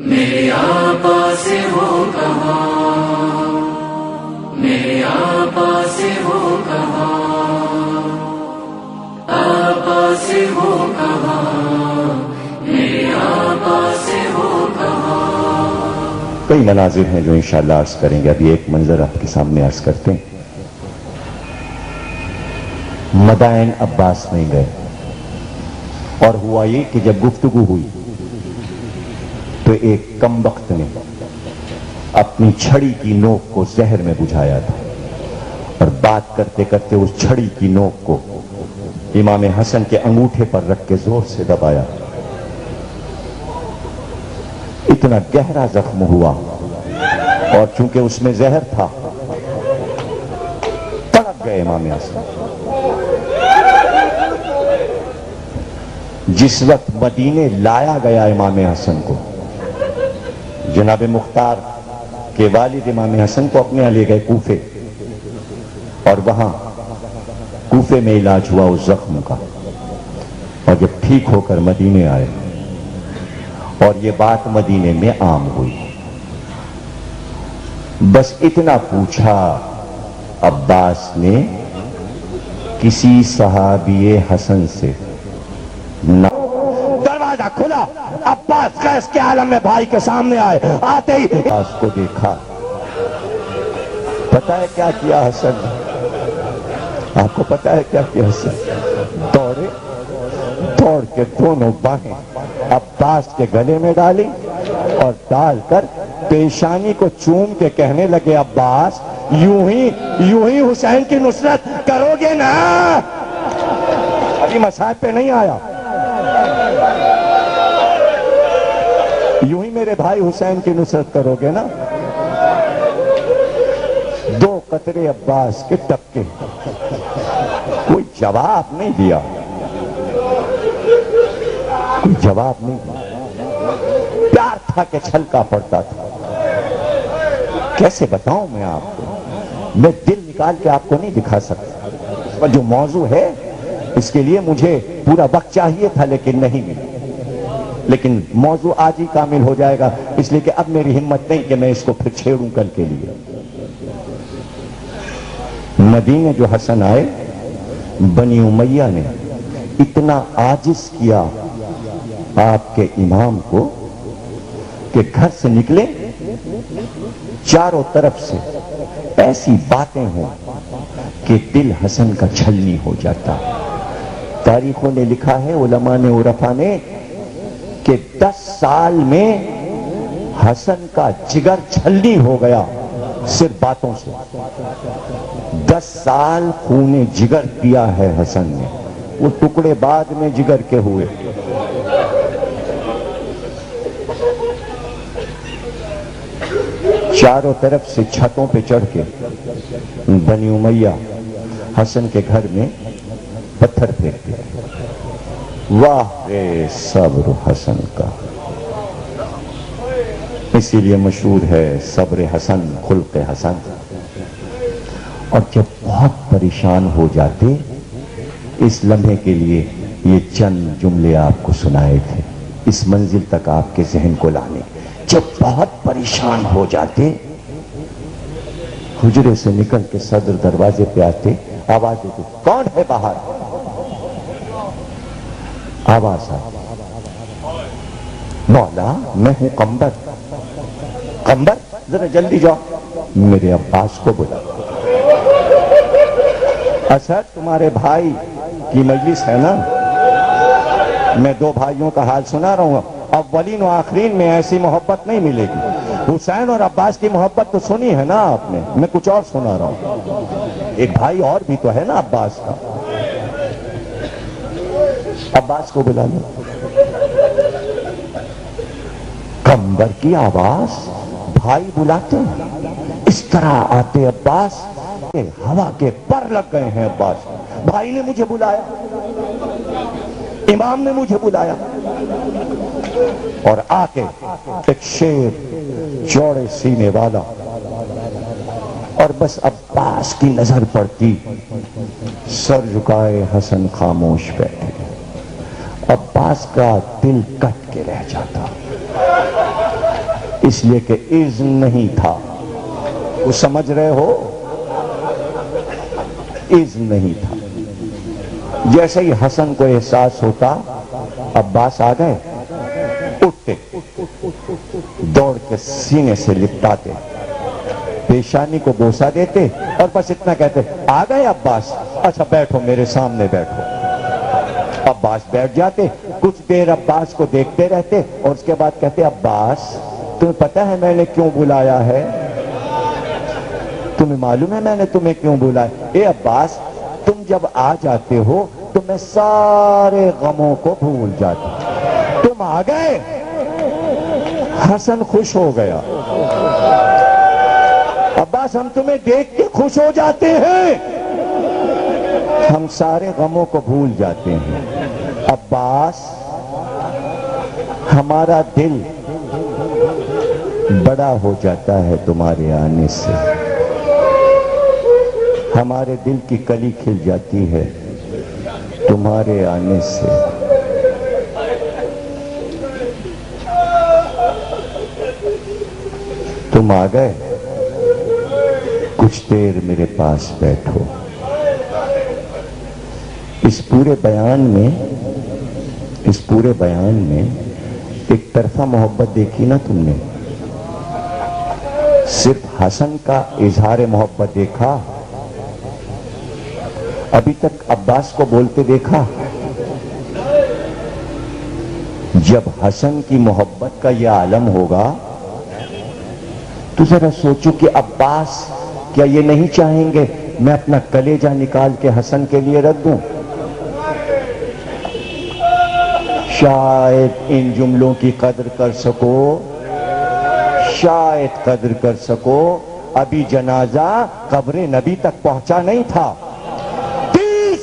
میرے آقا سے ہو کہاں، میرے آقا سے ہو کہاں، آقا سے ہو کہاں، میرے آقا سے ہو کہاں۔ کئی مناظر ہیں جو انشاءاللہ عرض کریں گے، ابھی ایک منظر آپ کے سامنے عرض کرتے ہیں۔ مدائن عباس میں گئے اور ہوا یہ کہ جب گفتگو ہوئی تو ایک کم وقت نے اپنی چھڑی کی نوک کو زہر میں بجھایا تھا اور بات کرتے کرتے اس چھڑی کی نوک کو امام حسن کے انگوٹھے پر رکھ کے زور سے دبایا۔ اتنا گہرا زخم ہوا اور چونکہ اس میں زہر تھا تڑپ گئے امام حسن۔ جس وقت مدینے لایا گیا امام حسن کو، جناب مختار کے والد امام حسن کو اپنے یہاں لے گئے کوفے، اور وہاں کوفے میں علاج ہوا اس زخم کا، اور جب ٹھیک ہو کر مدینے آئے اور یہ بات مدینے میں عام ہوئی، بس اتنا پوچھا عباس نے کسی صحابی حسن سے، دروازہ کھلا، عباس قیس کے عالم میں بھائی کے سامنے آئے، آتے ہی عباس کو دیکھا۔ پتہ ہے کیا کیا حسن؟ آپ کو پتہ ہے کیا کیا حسن؟ دوڑے، دوڑ کے دونوں باہیں عباس کے گلے میں ڈالی اور ڈال کر پیشانی کو چوم کے کہنے لگے، عباس یوں ہی حسین کی نصرت کرو گے نا؟ ابھی مصائب پہ نہیں آیا، یوں ہی میرے بھائی حسین کی نصرت کرو گے نا؟ دو قطرے عباس کے ٹپکے، کوئی جواب نہیں دیا، کوئی جواب نہیں دیا۔ پیار تھا کہ چھلکا پڑتا تھا۔ کیسے بتاؤں میں آپ کو، میں دل نکال کے آپ کو نہیں دکھا سکتا، جو موضوع ہے اس کے لیے مجھے پورا وقت چاہیے تھا لیکن نہیں ملا، لیکن موضوع آج ہی کامل ہو جائے گا، اس لیے کہ اب میری ہمت نہیں کہ میں اس کو پھر چھیڑوں کل کے لیے۔ مدینے جو حسن آئے، بنی امیہ نے اتنا عاجز کیا آپ کے امام کو کہ گھر سے نکلے چاروں طرف سے ایسی باتیں ہوں کہ دل حسن کا چھلنی ہو جاتا۔ تاریخوں نے لکھا ہے، علماء نے، عرفاء نے، کہ 10 سال میں حسن کا جگر چھلنی ہو گیا صرف باتوں سے۔ 10 سال خون جگر پیا ہے حسن نے، وہ ٹکڑے بعد میں جگر کے ہوئے۔ چاروں طرف سے چھتوں پہ چڑھ کے بنی امیہ حسن کے گھر میں پتھر پھینکتے۔ واہ رے صبر حسن کا، اسی لیے مشہور ہے صبر حسن خلق حسن۔ اور جب بہت پریشان ہو جاتے، اس لمحے کے لیے یہ چند جملے آپ کو سنائے تھے، اس منزل تک آپ کے ذہن کو لانے۔ جب بہت پریشان ہو جاتے، حجرے سے نکل کے صدر دروازے پہ آتے، آواز دیتے، کون ہے باہر؟ آواز آئی، مولا میں ہوں قمبر۔ قمبر ذرا جلدی جاؤ، میرے عباس کو بلا۔ اسد تمہارے بھائی کی مجلس ہے نا؟ میں 2 بھائیوں کا حال سنا رہا ہوں، اولین و آخرین میں ایسی محبت نہیں ملے گی۔ حسین اور عباس کی محبت تو سنی ہے نا آپ نے، میں کچھ اور سنا رہا ہوں۔ ایک بھائی اور بھی تو ہے نا عباس کا، عباس کو بلا لو۔ قمبر کی آواز، بھائی بلاتے ہیں، اس طرح آتے عباس، ہوا کے پر لگ گئے ہیں عباس۔ بھائی نے مجھے بلایا، امام نے مجھے بلایا، اور آ کے ایک شیر چوڑے سینے والا، اور بس عباس کی نظر پڑتی، سر جھکائے حسن خاموش بیٹھے۔ عباس کا دل کٹ کے رہ جاتا۔ اس لیے کہ اذن نہیں تھا. وہ سمجھ رہے ہو؟ اذن نہیں تھا. جیسے ہی حسن کو احساس ہوتا عباس آ گئے، اٹھتے دوڑ کے سینے سے لپٹاتے، پیشانی کو بوسہ دیتے اور بس اتنا کہتے آ گئے عباس، اچھا بیٹھو میرے سامنے بیٹھو. عباس بیٹھ جاتے، کچھ دیر عباس کو دیکھتے رہتے اور اس کے بعد کہتے عباس تمہیں پتہ ہے میں نے کیوں بلایا ہے؟ تمہیں معلوم ہے میں نے تمہیں کیوں بلایا؟ اے عباس تم جب آ جاتے ہو تو میں سارے غموں کو بھول جاتا ہوں. تم آ گئے. حسن خوش ہو گیا. عباس ہم تمہیں دیکھ کے خوش ہو جاتے ہیں، ہم سارے غموں کو بھول جاتے ہیں. عباس ہمارا دل بڑا ہو جاتا ہے تمہارے آنے سے، ہمارے دل کی کلی کھل جاتی ہے تمہارے آنے سے. تم آ گئے، کچھ دیر میرے پاس بیٹھو. اس پورے بیان میں ایک طرفہ محبت دیکھی نا تم نے؟ صرف حسن کا اظہار محبت دیکھا؟ ابھی تک عباس کو بولتے دیکھا؟ جب حسن کی محبت کا یہ عالم ہوگا تو ذرا سوچو کہ عباس کیا یہ نہیں چاہیں گے میں اپنا کلیجہ نکال کے حسن کے لیے رکھ دوں؟ شاید ان جملوں کی قدر کر سکو، شاید قدر کر سکو. ابھی جنازہ قبر نبی تک پہنچا نہیں تھا،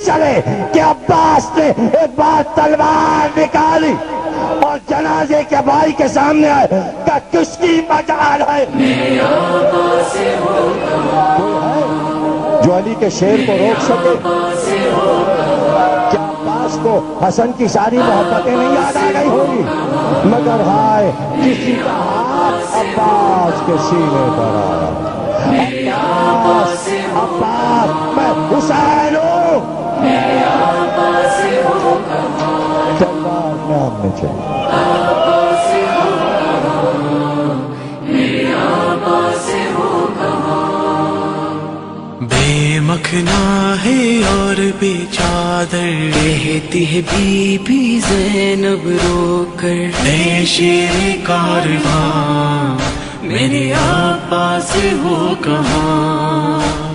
چلے کہ عباس نے ایک بار تلوار نکالی اور جنازے کے بھائی کے سامنے آئے کہ کس کی مجال ہے؟ جو علی کے شعر کو روک سکے؟ کیا عباس کو حسن کی ساری محبتیں نہیں یاد آ گئی ہوگی؟ مگر ہائے کسی کا ہاتھ عباس کے سینے پر آیا. عباس میں حسین ہوں. تلوار نام میں چلی. بے مکھنا ہے اور بے چادر رہتی ہے بی بی زینب رو کر. اے شیر کارواں میرے عباس ہو کہاں؟